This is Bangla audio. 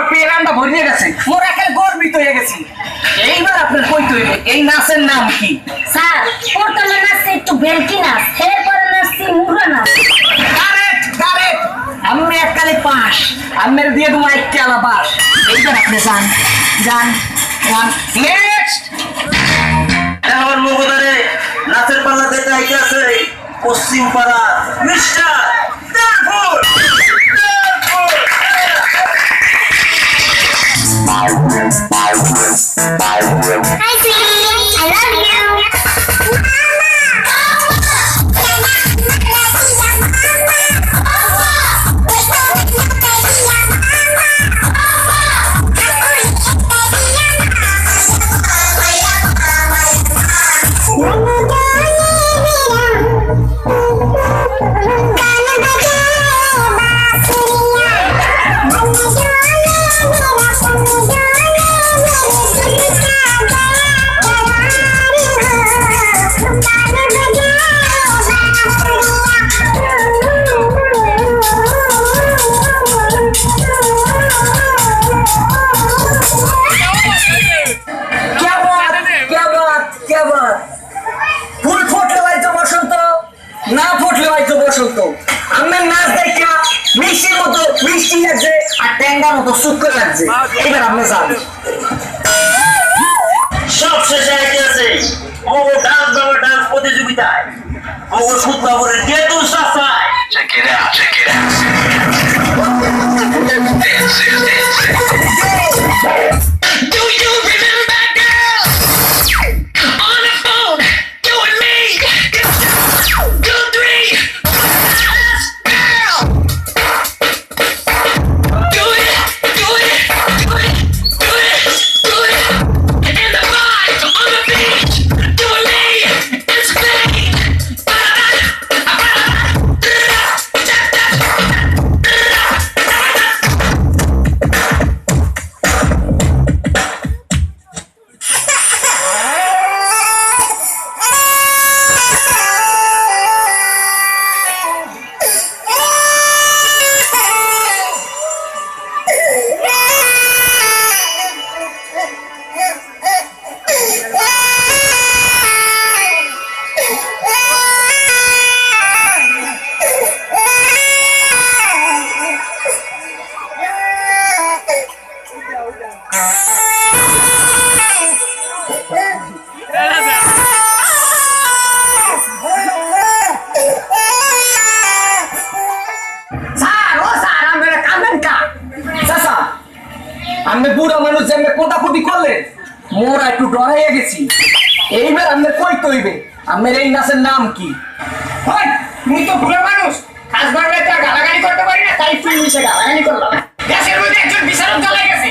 মোর পেরানটা ভরিয়ে গেছে, মোর একেবারে গর্বিত হয়ে গেছি। এইবার আপনার কইতে হইবে এই নাচের নাম কি? স্যার প্রথমে নাচছে একটু বেলকি নাচ, এরপরে নাচছি মুগরা নাচ। কারেক্ট কারেক্ট, আমি এককালে পাস, আমের দিয়ে দেবো একটা আলাবাস। এইবার আপনি যান যান যান। নেক্সট এখন মগদারে নাচের পাল্লা দেখতে আইতে আছে পশ্চিম পাড়া mister Darpur. Hi sweetie, I love you. ফুল ফুটলে হয়তো বসন্ত, না ফুটলে হয়তো বসন্ত। আমার নাচ দেখা মিষ্টির মতো মিষ্টি লাগছে আর ট্যাঙ্গার মতো শুক্র লাগছে। এবার আপনি যান। সব শেষে আইতে আছে মগো ডান্স বাবা ডান্স প্রতিযোগিতায় মগো সুদ বাবুরের যেহেতু সাফাই। Check it out, check it out. This is Do you remember, girl, on the phone, you and me, it's 2, 3, girl. Do it, do it, do it, do it, do it. In the bar, on the beach, you and me, it's Spain. আমি বুড়া মানুষ যে কোটাকুটি করলেন, মোরা একটু ডরাইয়া গেছি। এইবার আপনি কই কইবে আমার এই নাচের নাম কি? তুমি তো বুড়া মানুষ, কাজ করলে তো গালাগালি করতে পারি না, তাই তুই মিশে গালাগালি করলাম। গ্যাসের মধ্যে একজন বিচারক জ্বালাই গেছে।